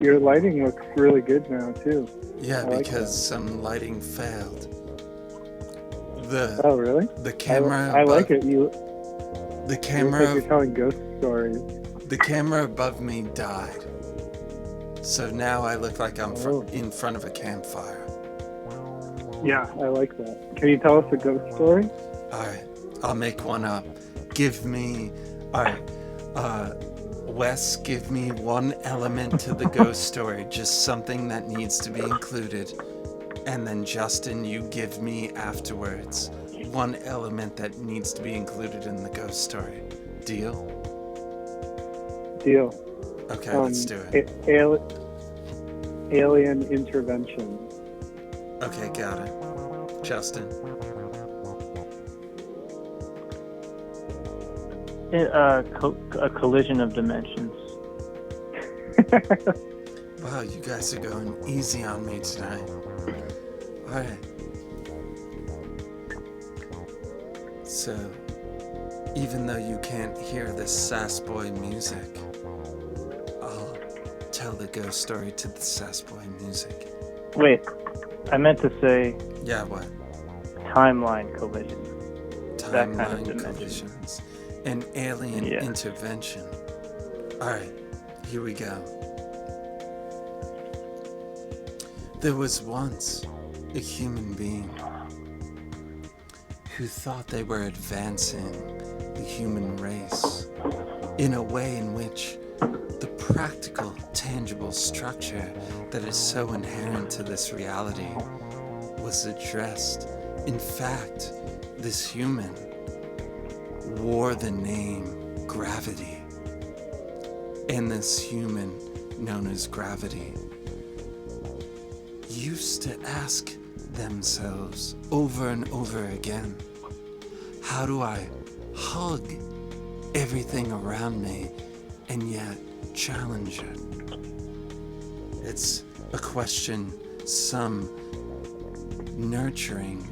Your lighting looks really good now too. Yeah, I like because that. some lighting failed. Oh, really? The camera I like above it. the You look like camera you're telling ghost stories. the camera above me died. So now I look like I'm Oh, in front of a campfire. yeah, I like that. Can you tell us a ghost story? All right, I'll make one up. Give me, all right, uh, Wes, give me one element to the ghost story, just something that needs to be included. And then Justin, you give me afterwards one element that needs to be included in the ghost story. Deal? Deal. Okay, let's do it. Alien intervention. Okay, got it. Justin? A collision of dimensions. Wow, you guys are going easy on me tonight. Alright. So, even though you can't hear the Sass Boy music, I'll tell the ghost story to the Sass Boy music. Wait, I meant to say Yeah, what? timeline collision. That kind of Timeline dimension. collisions. An alien intervention. Alright, here we go. There was once a human being who thought they were advancing the human race in a way in which the practical, tangible structure that is so inherent to this reality was addressed. In fact, this human wore the name Gravity. And this human, known as Gravity, used to ask themselves over and over again, how do I hug everything around me and yet challenge it? It's a question some nurturing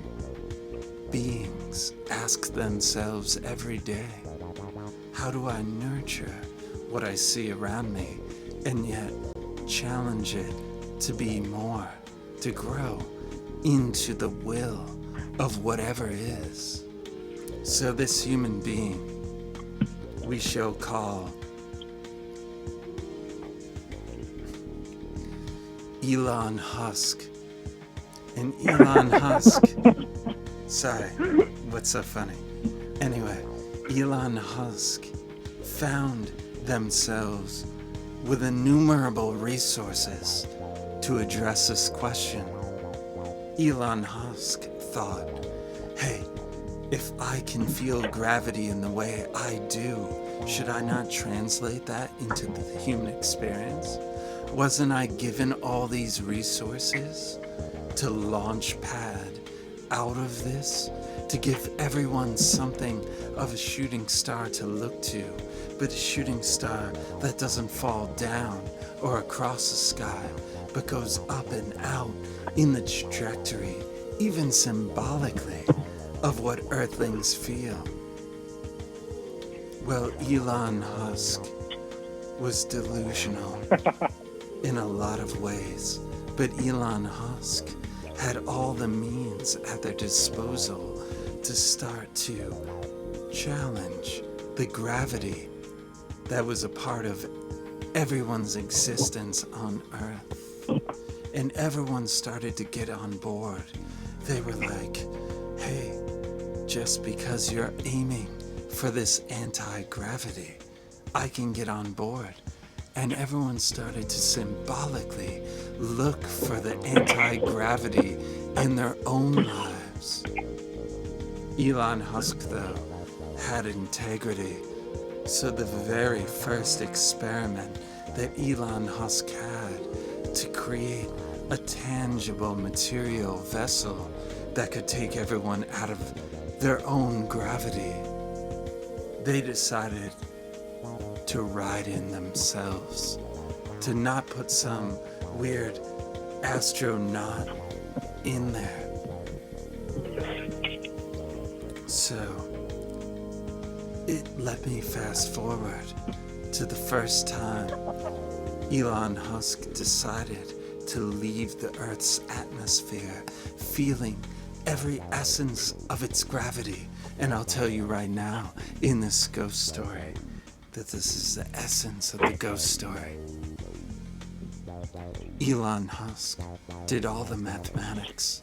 beings ask themselves every day. How do I nurture what I see around me and yet challenge it to be more, to grow into the will of whatever is? So this human being we shall call Elon Husk. And Elon Husk, sorry, what's so funny? Anyway, Elon Husk found themselves with innumerable resources to address this question. Elon Husk thought, hey, if I can feel gravity in the way I do, should I not translate that into the human experience? Wasn't I given all these resources to launch pad out of this, to give everyone something of a shooting star to look to, but a shooting star that doesn't fall down or across the sky, but goes up and out in the trajectory, even symbolically, of what earthlings feel? Well, Elon Husk was delusional in a lot of ways, but Elon Husk had all the means at their disposal to start to challenge the gravity that was a part of everyone's existence on Earth. And everyone started to get on board. They were like, hey, just because you're aiming for this anti-gravity, I can get on board. And everyone started to symbolically look for the anti-gravity in their own lives. Elon Husk, though, had integrity. So the very first experiment that Elon Husk had to create a tangible material vessel that could take everyone out of their own gravity, they decided to ride in themselves, to not put some weird astronaut in there. So let me fast forward to the first time Elon Husk decided to leave the Earth's atmosphere, feeling every essence of its gravity. And I'll tell you right now, in this ghost story, that this is the essence of the ghost story. Elon Husk did all the mathematics.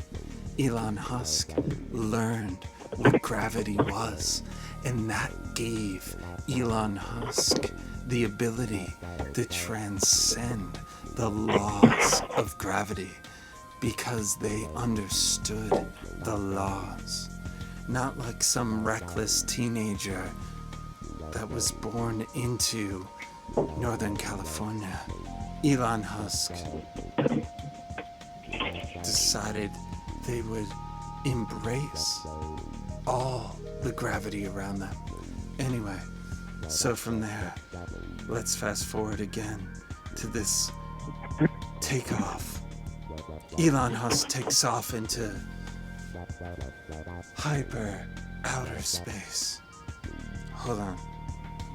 Elon Husk learned what gravity was, and that gave Elon Husk the ability to transcend the laws of gravity because they understood the laws. Not like some reckless teenager that was born into Northern California. Elon Husk decided they would embrace all the gravity around them. Anyway, so from there, let's fast forward again to this takeoff. Elon Husk takes off into hyper outer space. Hold on.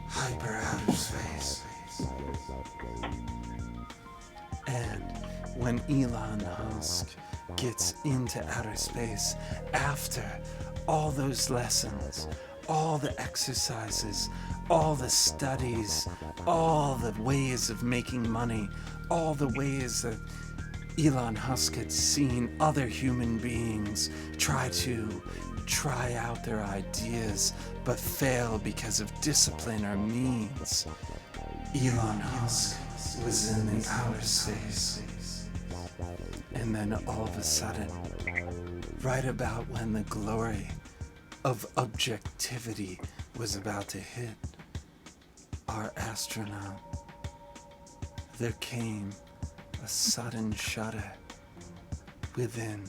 Hyper outer space. And when Elon Husk gets into outer space, after all those lessons, all the exercises, all the studies, all the ways of making money, all the ways that Elon Husk had seen other human beings try out their ideas but fail because of discipline or means, Elon Husk was in the outer space. And then all of a sudden, right about when the glory of objectivity was about to hit our astronaut, there came a sudden shudder within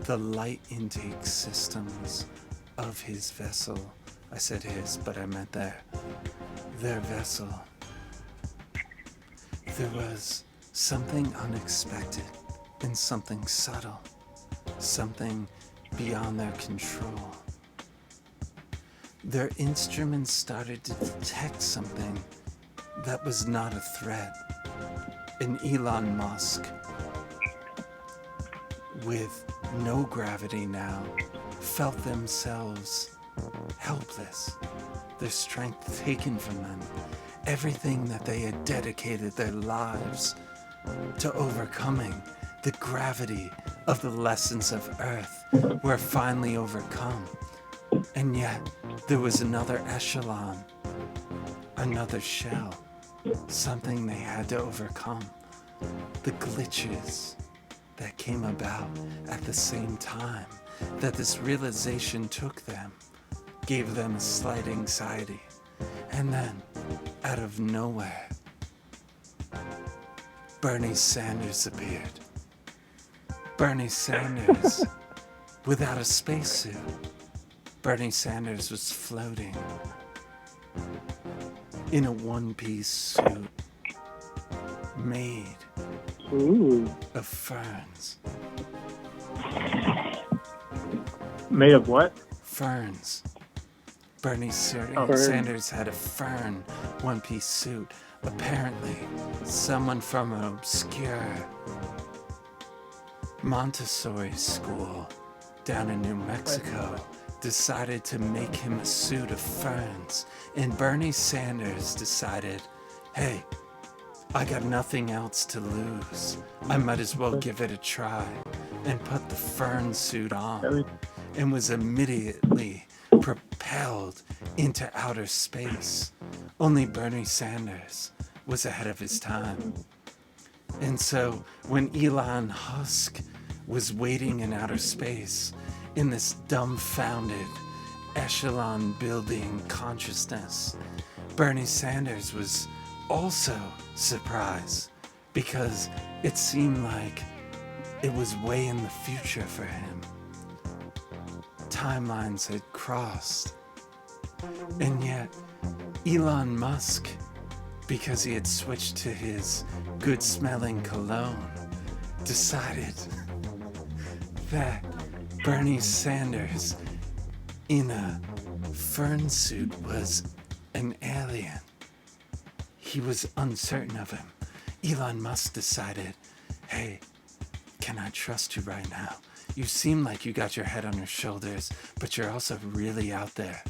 the light intake systems of his vessel. I said his, but I meant their vessel. There was something unexpected and something subtle, something beyond their control. Their instruments started to detect something that was not a threat. And Elon Musk, with no gravity now, felt themselves helpless, their strength taken from them. Everything that they had dedicated their lives to overcoming, the gravity of the lessons of Earth, were finally overcome. And yet, there was another echelon, another shell, something they had to overcome. The glitches that came about at the same time that this realization took them gave them a slight anxiety. And then, out of nowhere, Bernie Sanders appeared. Bernie Sanders without a spacesuit. Bernie Sanders was floating in a one-piece suit made of ferns. Made of what? Ferns. Bernie Fern. Sanders had a fern one-piece suit. Apparently, someone from an obscure Montessori school down in New Mexico decided to make him a suit of ferns. And Bernie Sanders decided, hey, I got nothing else to lose. I might as well give it a try, and put the fern suit on, and was immediately propelled into outer space. Only Bernie Sanders was ahead of his time. And so when Elon Husk was waiting in outer space, in this dumbfounded echelon building consciousness, Bernie Sanders was also surprised, because it seemed like it was way in the future for him. Timelines had crossed. And yet, Elon Musk, because he had switched to his good-smelling cologne, decided that Bernie Sanders in a fern suit was an alien. He was uncertain of him. Elon Musk decided, hey, can I trust you right now? You seem like you got your head on your shoulders, but you're also really out there.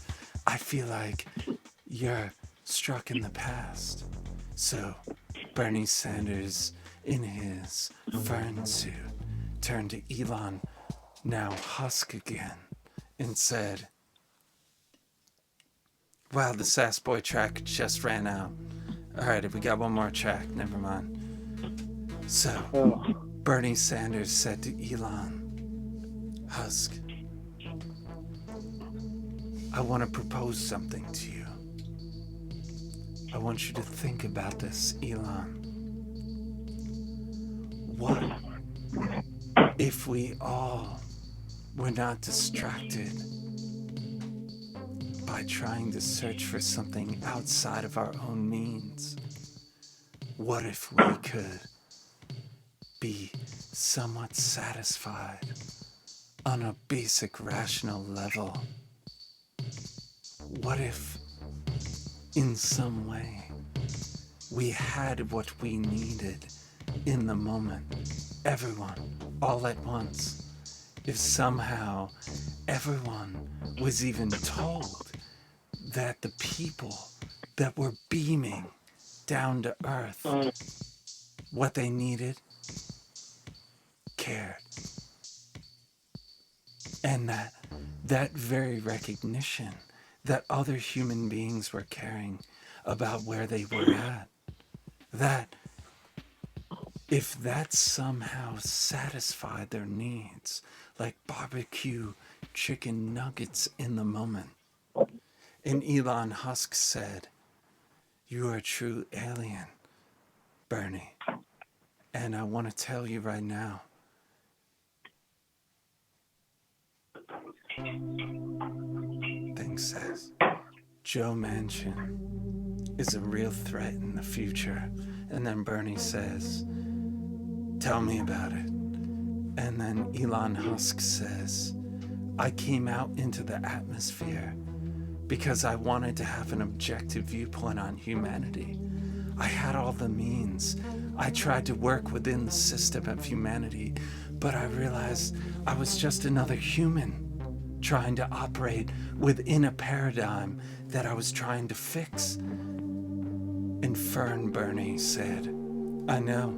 I feel like you're struck in the past. So Bernie Sanders, in his fern suit, turned to Elon, now Husk again, and said, wow, the Sass Boy track just ran out. Alright, we got one more track, never mind. So, Bernie Sanders said to Elon, Husk, I want to propose something to you. I want you to think about this, Elon. What if we all were not distracted by trying to search for something outside of our own means? What if we could be somewhat satisfied on a basic rational level? What if, in some way, we had what we needed in the moment, everyone, all at once? If somehow everyone was even told that the people that were beaming down to earth, what they needed, cared. And that very recognition that other human beings were caring about where they were at, that if that somehow satisfied their needs, like barbecue chicken nuggets in the moment. And Elon Husk said, you are a true alien, Bernie. And I want to tell you right now, thanks, Sass. Joe Manchin is a real threat in the future. And then Bernie says, tell me about it. And then Elon Husk says, I came out into the atmosphere because I wanted to have an objective viewpoint on humanity. I had all the means. I tried to work within the system of humanity, but I realized I was just another human trying to operate within a paradigm that I was trying to fix. And Fern Bernie said, I know,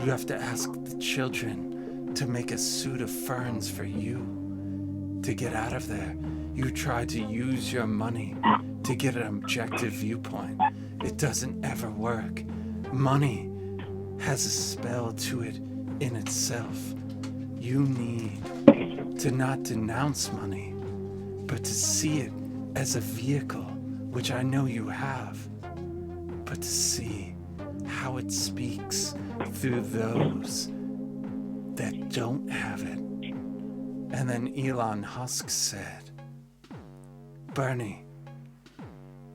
you have to ask the children to make a suit of ferns for you to get out of there. You try to use your money to get an objective viewpoint. It doesn't ever work. Money has a spell to it in itself. You need to not denounce money, but to see it as a vehicle, which I know you have, but to see how it speaks through those that don't have it. And then Elon Husk said, Bernie,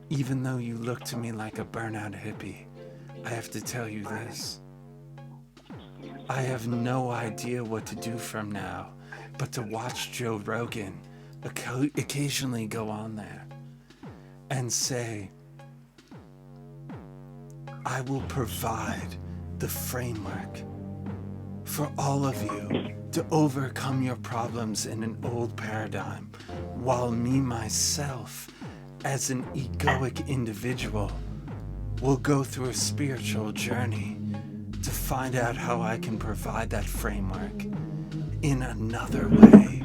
even though you look to me like a burnout hippie, I have to tell you this. I have no idea what to do from now but to watch Joe Rogan occasionally go on there and say, I will provide the framework for all of you to overcome your problems in an old paradigm, while me, myself, as an egoic individual, will go through a spiritual journey to find out how I can provide that framework in another way.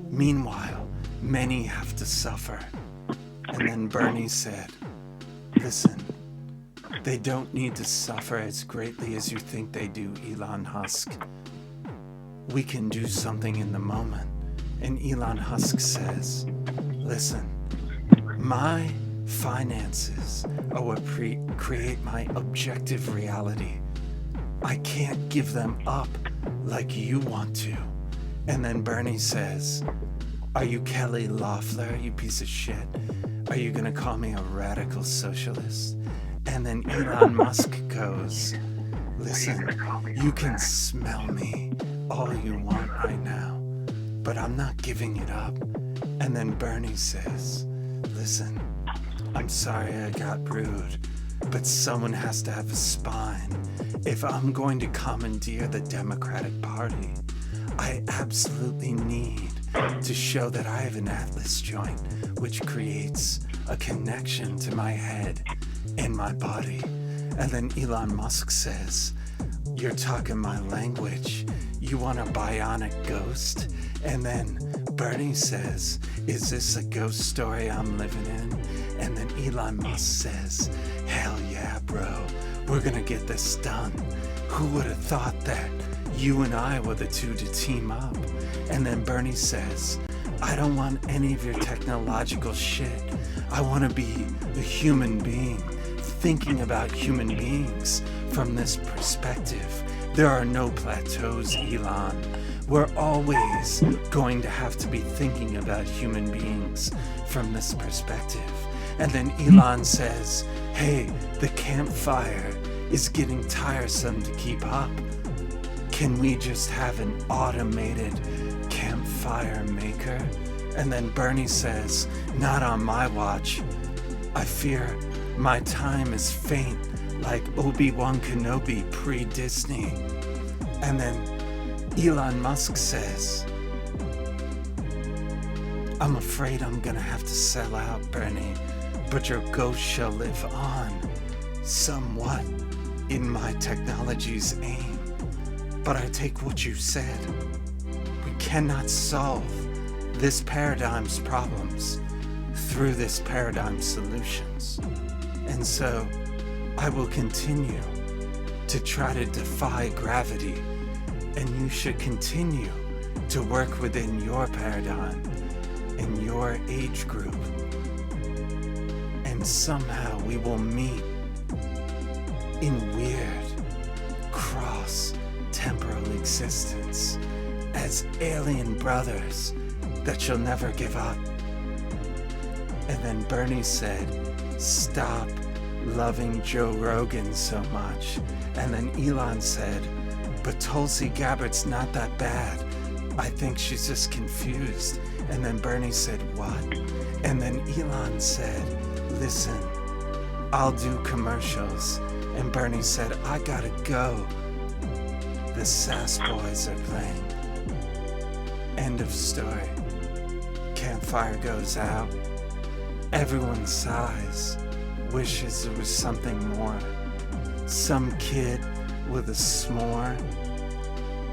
Meanwhile, many have to suffer. And then Bernie said, listen, they don't need to suffer as greatly as you think they do, Elon Husk. We can do something in the moment. And Elon Husk says, listen, my finances are what create my objective reality. I can't give them up like you want to. And then Bernie says, are you Kelly Loeffler, you piece of shit? Are you gonna call me a radical socialist? And then Elon Musk goes, listen, you can smell me all you want right now, but I'm not giving it up. And then Bernie says, listen, I'm sorry I got rude, but someone has to have a spine. If I'm going to commandeer the Democratic Party, I absolutely need to show that I have an atlas joint, which creates a connection to my head and my body. And then Elon Musk says, "You're talking my language. You want a bionic ghost?" And then Bernie says, "Is this a ghost story I'm living in?" And then Elon Musk says, "Hell yeah, bro. We're gonna get this done. Who would have thought that you and I were the two to team up?" And then Bernie says, "I don't want any of your technological shit. I want to be a human being, thinking about human beings from this perspective. There are no plateaus, Elon. We're always going to have to be thinking about human beings from this perspective." And then Elon says, "Hey, the campfire is getting tiresome to keep up. Can we just have an automated campfire maker?" And then Bernie says, "Not on my watch. I fear my time is faint, like Obi-Wan Kenobi pre-Disney." And then Elon Musk says, "I'm afraid I'm gonna have to sell out, Bernie, but your ghost shall live on, somewhat, in my technology's aim. But I take what you said. We cannot solve this paradigm's problems through this paradigm's solutions. And so I will continue to try to defy gravity, and you should continue to work within your paradigm in your age group. And somehow we will meet in weird cross-temporal existence as alien brothers that shall never give up." And then Bernie said, "Stop loving Joe Rogan so much." And then Elon said, "But Tulsi Gabbard's not that bad. I think she's just confused." And then Bernie said, "What?" And then Elon said, "Listen, I'll do commercials." And Bernie said, "I gotta go. The Sass Boys are playing." End of story. Campfire goes out. Everyone sighs, wishes there was something more. Some kid with a s'more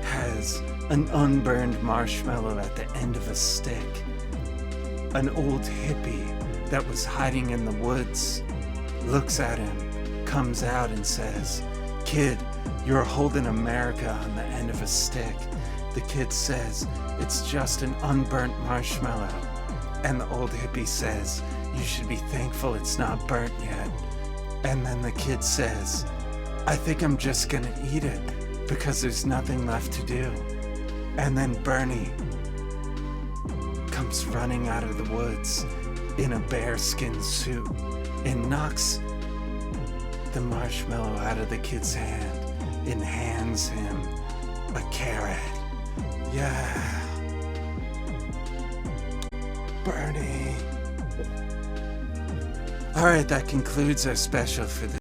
has an unburned marshmallow at the end of a stick. An old hippie that was hiding in the woods looks at him, comes out and says, "Kid, you're holding America on the end of a stick." The kid says, "It's just an unburnt marshmallow." And the old hippie says, "You should be thankful it's not burnt yet." And then the kid says, "I think I'm just gonna eat it because there's nothing left to do." And then Bernie comes running out of the woods in a bearskin suit and knocks the marshmallow out of the kid's hand and hands him a carrot. Yeah. Bernie. All right, that concludes our special for this